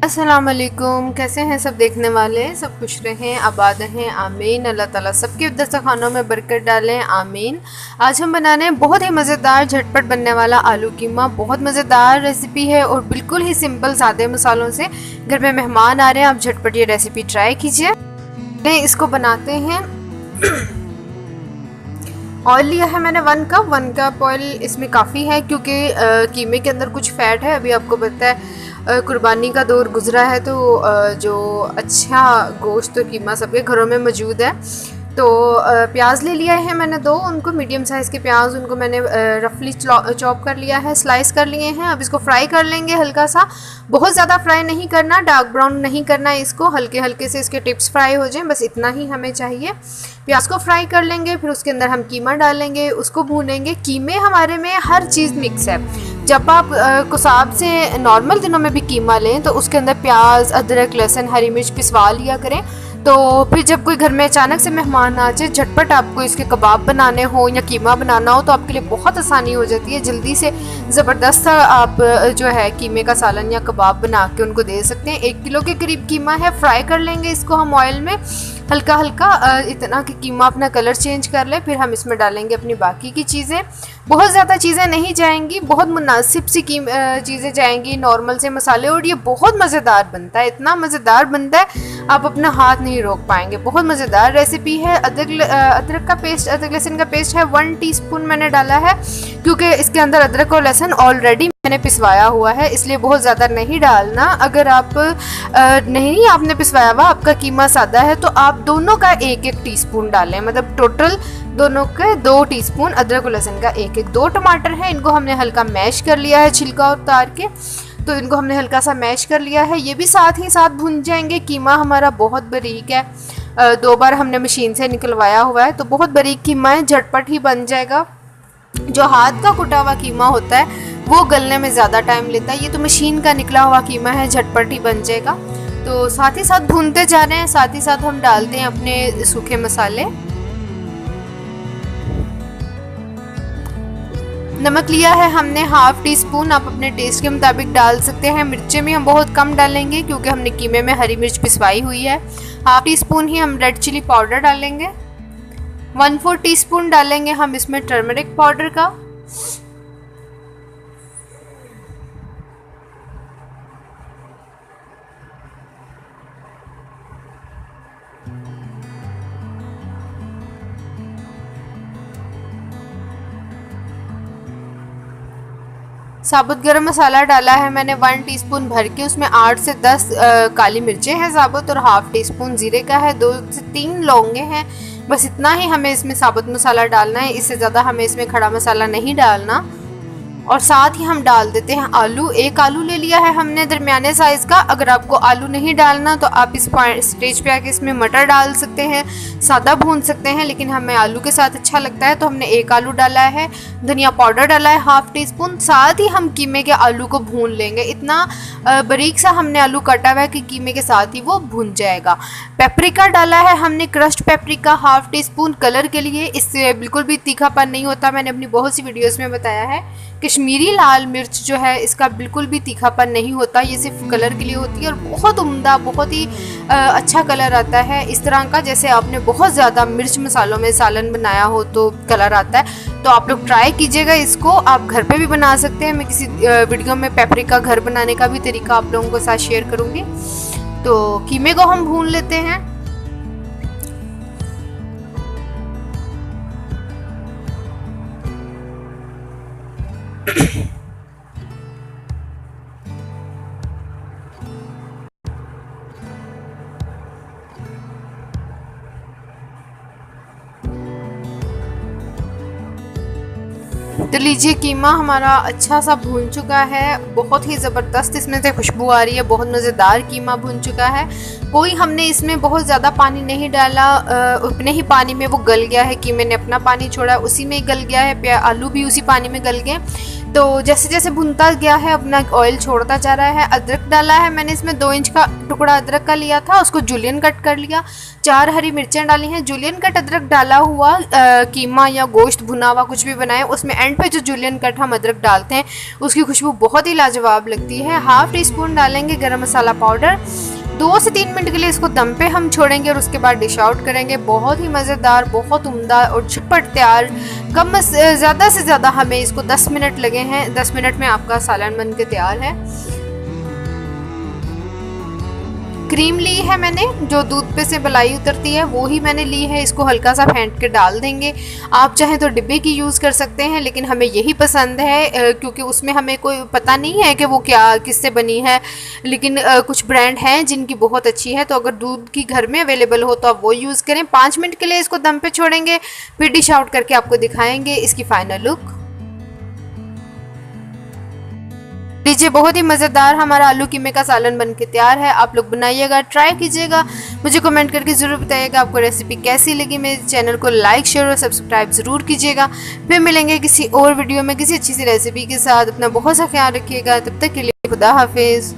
अस्सलाम वालेकुम। कैसे हैं सब देखने वाले? सब खुश रहें, आबाद रहें, आमीन। अल्लाह ताला सबके दस्तरखानों में बरकत डालें, आमीन। आज हम बनाने बहुत ही मज़ेदार झटपट बनने वाला आलू कीमा। बहुत मज़ेदार रेसिपी है और बिल्कुल ही सिंपल सादे मसालों से घर में मेहमान आ रहे हैं, आप झटपट ये रेसिपी ट्राई कीजिए। इसको बनाते हैं। ऑयल लिया है मैंने 1 कप ऑयल। इसमें काफ़ी है क्योंकि कीमे के अंदर कुछ फ़ैट है। अभी आपको पता है कुर्बानी का दौर गुजरा है, तो जो अच्छा गोश्त तो कीमा सबके घरों में मौजूद है। तो प्याज ले लिया है मैंने 2, उनको मीडियम साइज़ के प्याज, उनको मैंने रफली चॉप कर लिया है, स्लाइस कर लिए हैं। अब इसको फ्राई कर लेंगे हल्का सा, बहुत ज़्यादा फ्राई नहीं करना, डार्क ब्राउन नहीं करना है इसको, हल्के हल्के से इसके टिप्स फ्राई हो जाएं, बस इतना ही हमें चाहिए। प्याज को फ्राई कर लेंगे, फिर उसके अंदर हम कीमा डालेंगे, उसको भूनेंगे। कीमे हमारे में हर चीज़ मिक्स है। जब आप कुसाब से नॉर्मल दिनों में भी कीमा लें तो उसके अंदर प्याज, अदरक, लहसुन, हरी मिर्च पिसवा लिया करें। तो फिर जब कोई घर में अचानक से मेहमान आ जाए, झटपट आपको इसके कबाब बनाने हो या कीमा बनाना हो, तो आपके लिए बहुत आसानी हो जाती है। जल्दी से ज़बरदस्त आप जो है कीमे का सालन या कबाब बना के उनको दे सकते हैं। 1 किलो के करीब कीमा है। फ्राई कर लेंगे इसको हम ऑयल में हल्का हल्का, इतना कि कीमा अपना कलर चेंज कर ले। फिर हम इसमें डालेंगे अपनी बाकी की चीज़ें। बहुत ज़्यादा चीज़ें नहीं जाएंगी, बहुत मुनासिब सी चीज़ें जाएंगी, नॉर्मल से मसाले, और ये बहुत मज़ेदार बनता है। इतना मज़ेदार बनता है आप अपना हाथ नहीं रोक पाएंगे। बहुत मज़ेदार रेसिपी है। अदरक का पेस्ट, अदरक लहसुन का पेस्ट है 1 टीस्पून मैंने डाला है, क्योंकि इसके अंदर अदरक और लहसुन ऑलरेडी मैंने पिसवाया हुआ है, इसलिए बहुत ज़्यादा नहीं डालना। अगर आप नहीं आपने पिसवाया हुआ, आपका कीमा सादा है, तो आप दोनों का 1-1 टीस्पून डालें, मतलब टोटल दोनों के 2 टीस्पून अदरक और लहसुन का 1-1। 2 टमाटर हैं, इनको हमने हल्का मैश कर लिया है छिलका उतार के, तो इनको हमने हल्का सा मैश कर लिया है। ये भी साथ ही साथ भुन जाएंगे। कीमा हमारा बहुत बारीक है, 2 बार हमने मशीन से निकलवाया हुआ है, तो बहुत बारीक कीमा है, झटपट ही बन जाएगा। जो हाथ का कुटा हुआ कीमा होता है वो गलने में ज़्यादा टाइम लेता है, ये तो मशीन का निकला हुआ कीमा है, झटपट ही बन जाएगा। तो साथ ही साथ भूनते जा रहे हैं, साथ ही साथ हम डालते हैं अपने सूखे मसाले। नमक लिया है हमने 1/2 टीस्पून, आप अपने टेस्ट के मुताबिक डाल सकते हैं। मिर्चें भी हम बहुत कम डालेंगे क्योंकि हमने कीमे में हरी मिर्च पिसवाई हुई है। 1/2 टीस्पून ही हम रेड चिली पाउडर डालेंगे। 1/4 टीस्पून डालेंगे हम इसमें टर्मरिक पाउडर का। साबुत गरम मसाला डाला है मैंने 1 टीस्पून भर के, उसमें 8 से 10 काली मिर्चें हैं साबुत, और 1/2 टीस्पून जीरे का है, 2 से 3 लौंगे हैं। बस इतना ही हमें इसमें साबुत मसाला डालना है, इससे ज़्यादा हमें इसमें खड़ा मसाला नहीं डालना। और साथ ही हम डाल देते हैं आलू। 1 आलू ले लिया है हमने दरमियाने साइज़ का। अगर आपको आलू नहीं डालना तो आप इस स्टेज पे आके इसमें मटर डाल सकते हैं, सादा भून सकते हैं, लेकिन हमें आलू के साथ अच्छा लगता है तो हमने 1 आलू डाला है। धनिया पाउडर डाला है 1/2 टीस्पून। साथ ही हम कीमे के आलू को भून लेंगे। इतना बारीक सा हमने आलू काटा हुआ है कि कीमे के साथ ही वो भून जाएगा। पेपरिका डाला है हमने, क्रश्ड पेपरिका 1/2 टीस्पून, कलर के लिए। इससे बिल्कुल भी तीखापन नहीं होता, मैंने अपनी बहुत सी वीडियोज़ में बताया है। कश्मीरी लाल मिर्च जो है इसका बिल्कुल भी तीखापन नहीं होता, ये सिर्फ कलर के लिए होती है, और बहुत उम्दा, बहुत ही अच्छा कलर आता है इस तरह का, जैसे आपने बहुत ज़्यादा मिर्च मसालों में सालन बनाया हो तो कलर आता है। तो आप लोग ट्राई कीजिएगा इसको, आप घर पे भी बना सकते हैं। मैं किसी वीडियो में पेपरिका घर बनाने का भी तरीका आप लोगों के साथ शेयर करूँगी। तो कीमे को हम भून लेते हैं। तो लीजिए कीमा हमारा अच्छा सा भून चुका है, बहुत ही ज़बरदस्त इसमें से खुशबू आ रही है, बहुत मज़ेदार कीमा भून चुका है। कोई हमने इसमें बहुत ज़्यादा पानी नहीं डाला, उतने ही पानी में वो गल गया है। कीमे ने अपना पानी छोड़ा, उसी में गल गया है। आलू भी उसी पानी में गल गए। तो जैसे जैसे भुनता गया है अपना ऑयल छोड़ता जा रहा है। अदरक डाला है मैंने, इसमें 2 इंच का टुकड़ा अदरक का लिया था, उसको जूलियन कट कर लिया। 4 हरी मिर्चें डाली हैं। जूलियन कट अदरक डाला हुआ कीमा या गोश्त भुना हुआ कुछ भी बनाए, उसमें एंड पे जो जूलियन कट हम अदरक डालते हैं उसकी खुशबू बहुत ही लाजवाब लगती है। हाफ टी स्पून डालेंगे गरम मसाला पाउडर। 2 से 3 मिनट के लिए इसको दम पे हम छोड़ेंगे और उसके बाद डिश आउट करेंगे। बहुत ही मज़ेदार, बहुत उम्दा और झटपट तैयार। ज़्यादा से ज़्यादा हमें इसको 10 मिनट लगे हैं। 10 मिनट में आपका सालन बन के तैयार है। क्रीम ली है मैंने, जो दूध पे से मलाई उतरती है वो ही मैंने ली है। इसको हल्का सा फेंट के डाल देंगे। आप चाहें तो डिब्बे की यूज़ कर सकते हैं, लेकिन हमें यही पसंद है क्योंकि उसमें हमें कोई पता नहीं है कि वो क्या किससे बनी है। लेकिन कुछ ब्रांड हैं जिनकी बहुत अच्छी है, तो अगर दूध की घर में अवेलेबल हो तो आप वो यूज़ करें। 5 मिनट के लिए इसको दम पे छोड़ेंगे, फिर डिश आउट करके आपको दिखाएंगे इसकी फाइनल लुक। लीजिए, बहुत ही मज़ेदार हमारा आलू कीमे का सालन बन के तैयार है। आप लोग बनाइएगा, ट्राई कीजिएगा, मुझे कमेंट करके ज़रूर बताइएगा आपको रेसिपी कैसी लगी। मेरे चैनल को लाइक, शेयर और सब्सक्राइब ज़रूर कीजिएगा। फिर मिलेंगे किसी और वीडियो में किसी अच्छी सी रेसिपी के साथ। अपना बहुत सा ख्याल रखिएगा। तब तक के लिए खुदा हाफिज़।